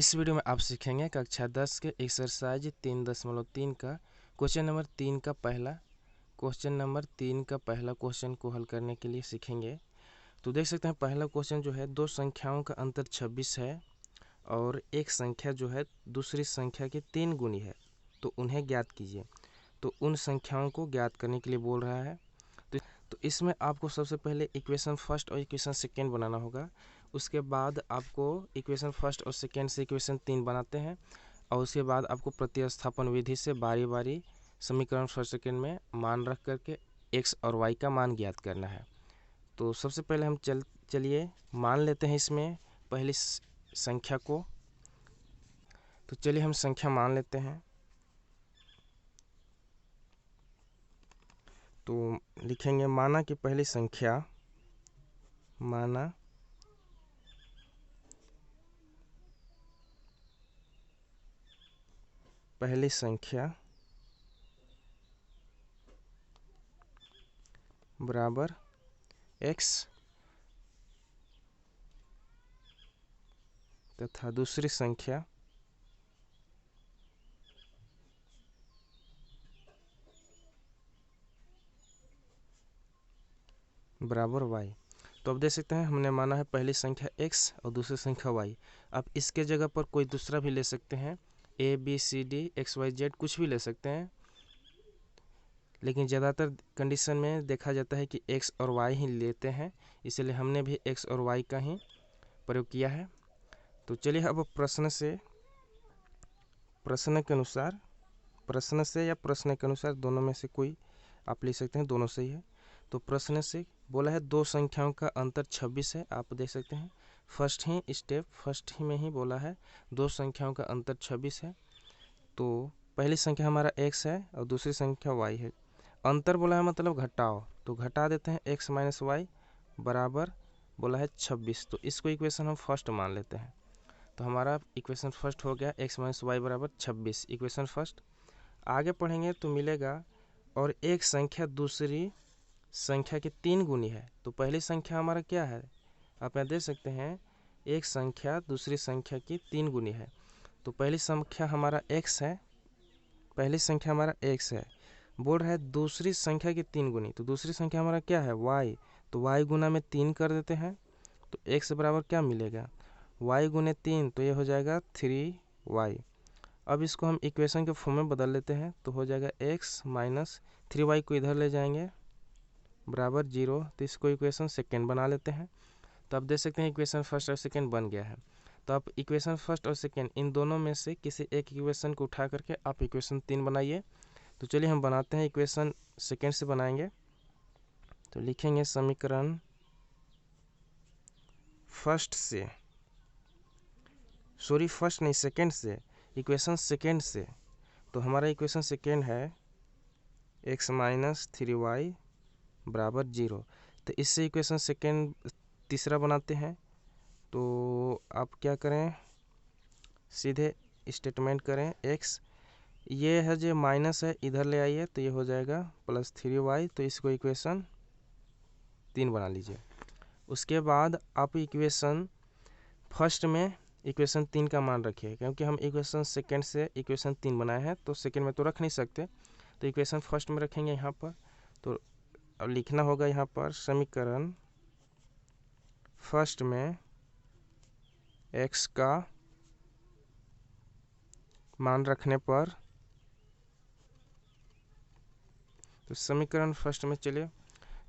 इस वीडियो में आप सीखेंगे कक्षा 10 के एक्सरसाइज 3.3 का क्वेश्चन नंबर 3 का पहला क्वेश्चन को हल करने के लिए सीखेंगे। तो देख सकते हैं पहला क्वेश्चन जो है, दो संख्याओं का अंतर 26 है और एक संख्या जो है दूसरी संख्या के 3 गुनी है, तो उन्हें ज्ञात कीजिए। तो उन संख्याओं को ज्ञात करने के लिए बोल रहा है। तो इसमें आपको सबसे पहले इक्वेशन फर्स्ट और इक्वेशन सेकेंड बनाना होगा। उसके बाद आपको इक्वेशन फर्स्ट और सेकेंड से इक्वेशन 3 बनाते हैं और उसके बाद आपको प्रतिस्थापन विधि से बारी बारी समीकरण फर्स्ट सेकेंड में मान रख करके एक्स और वाई का मान ज्ञात करना है। तो सबसे पहले हम चलिए मान लेते हैं इसमें पहली संख्या को। तो चलिए हम संख्या मान लेते हैं। तो लिखेंगे माना कि पहली संख्या बराबर x तथा दूसरी संख्या बराबर y। तो अब देख सकते हैं हमने माना है पहली संख्या x और दूसरी संख्या y। अब इसके जगह पर कोई दूसरा भी ले सकते हैं, a b c d x y z कुछ भी ले सकते हैं, लेकिन ज़्यादातर कंडीशन में देखा जाता है कि x और y ही लेते हैं, इसलिए हमने भी x और y का ही प्रयोग किया है। तो चलिए अब प्रश्न के अनुसार दोनों में से कोई आप ले सकते हैं, दोनों सही है। तो प्रश्न से बोला है दो संख्याओं का अंतर 26 है। आप देख सकते हैं फर्स्ट ही में ही बोला है दो संख्याओं का अंतर 26 है। तो पहली संख्या हमारा x है और दूसरी संख्या y है। अंतर बोला है मतलब घटाओ, तो घटा देते हैं x माइनस वाई बराबर बोला है 26। तो इसको इक्वेशन हम फर्स्ट मान लेते हैं। तो हमारा इक्वेशन फर्स्ट हो गया x माइनस वाई बराबर 26, इक्वेशन फर्स्ट। आगे पढ़ेंगे तो मिलेगा और एक संख्या दूसरी संख्या के 3 गुनी है। तो पहली संख्या हमारा क्या है, आप यहाँ देख सकते हैं एक संख्या दूसरी संख्या की 3 गुनी है। तो पहली संख्या हमारा x है, बोल रहा है दूसरी संख्या की 3 गुनी। तो दूसरी संख्या हमारा क्या है y, तो y गुना में 3 कर देते हैं। तो x बराबर क्या मिलेगा y गुने 3, तो ये हो जाएगा 3y। अब इसको हम इक्वेशन के फॉर्म में बदल लेते हैं, तो हो जाएगा x माइनस 3y को इधर ले जाएंगे बराबर 0। तो इसको इक्वेशन सेकेंड बना लेते हैं। तो आप देख सकते हैं इक्वेशन फर्स्ट और सेकेंड बन गया है। तो आप इक्वेशन फर्स्ट और सेकेंड इन दोनों में से किसी एक इक्वेशन को उठा करके आप इक्वेशन 3 बनाइए। तो चलिए हम बनाते हैं, इक्वेशन सेकेंड से बनाएंगे। तो लिखेंगे समीकरण इक्वेशन सेकेंड से। तो हमारा इक्वेशन सेकेंड है x माइनस 3y बराबर 0। तो इससे इक्वेशन सेकेंड तीसरा बनाते हैं। तो आप क्या करें, सीधे स्टेटमेंट करें x, ये है जो माइनस है इधर ले आइए, तो ये हो जाएगा प्लस 3y। तो इसको इक्वेशन 3 बना लीजिए। उसके बाद आप इक्वेशन फर्स्ट में इक्वेशन 3 का मान रखिए, क्योंकि हम इक्वेशन सेकेंड से इक्वेशन 3 बनाए हैं तो सेकेंड में तो रख नहीं सकते, तो इक्वेशन फर्स्ट में रखेंगे यहाँ पर। तो अब लिखना होगा यहाँ पर समीकरण फर्स्ट में x का मान रखने पर, तो समीकरण फर्स्ट में चलिए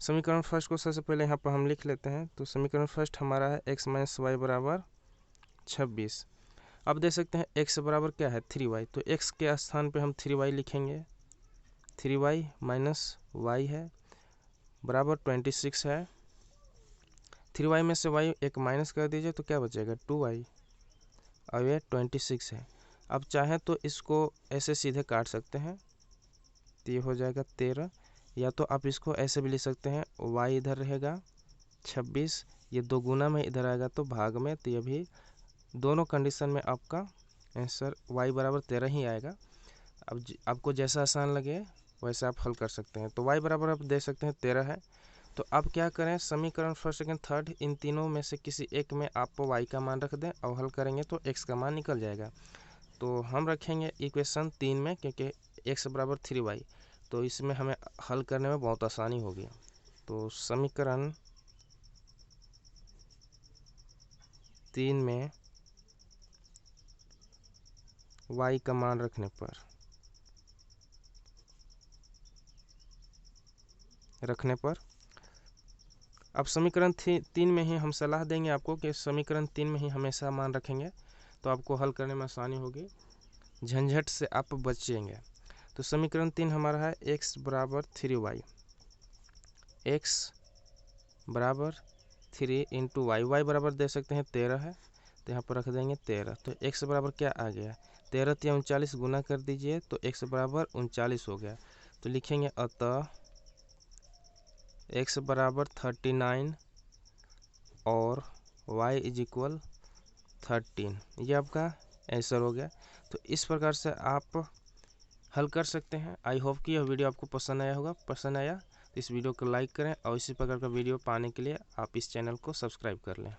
समीकरण फर्स्ट को सबसे पहले यहाँ पर हम लिख लेते हैं। तो समीकरण फर्स्ट हमारा है x माइनस वाई बराबर 26। अब देख सकते हैं x बराबर क्या है 3y, तो x के स्थान पे हम 3y लिखेंगे। 3y माइनस y है बराबर 26 है। 3y में से y एक माइनस कर दीजिए तो क्या बचेगा 2y, और ये 26 है। अब चाहे तो इसको ऐसे सीधे काट सकते हैं, तो ये हो जाएगा 13, या तो आप इसको ऐसे भी लिख सकते हैं y इधर रहेगा 26, ये दो गुना में इधर आएगा तो भाग में, तो ये भी दोनों कंडीशन में आपका आंसर y बराबर 13 ही आएगा। अब आपको जैसा आसान लगे वैसे आप हल कर सकते हैं। तो y बराबर आप देख सकते हैं 13 है। तो अब क्या करें, समीकरण फर्स्ट सेकंड थर्ड इन तीनों में से किसी एक में आप y का मान रख दें और हल करेंगे तो x का मान निकल जाएगा। तो हम रखेंगे इक्वेशन 3 में, क्योंकि x बराबर 3y, तो इसमें हमें हल करने में बहुत आसानी होगी। तो समीकरण 3 में y का मान रखने पर अब समीकरण 3 में ही हम सलाह देंगे आपको कि समीकरण 3 में ही हमेशा मान रखेंगे, तो आपको हल करने में आसानी होगी, झंझट से आप बचेंगे। तो समीकरण 3 हमारा है x बराबर 3y, x बराबर 3 इंटू वाई, वाई बराबर दे सकते हैं 13 है, तो यहाँ पर रख देंगे 13। तो x बराबर क्या आ गया, 13 या 39 गुना कर दीजिए तो x बराबर 39 हो गया। तो लिखेंगे अतः x बराबर 39 और y इज इक्वल 13, ये आपका आंसर हो गया। तो इस प्रकार से आप हल कर सकते हैं। आई होप कि यह वीडियो आपको पसंद आया होगा। पसंद आया तो इस वीडियो को लाइक करें और इसी प्रकार का वीडियो पाने के लिए आप इस चैनल को सब्सक्राइब कर लें।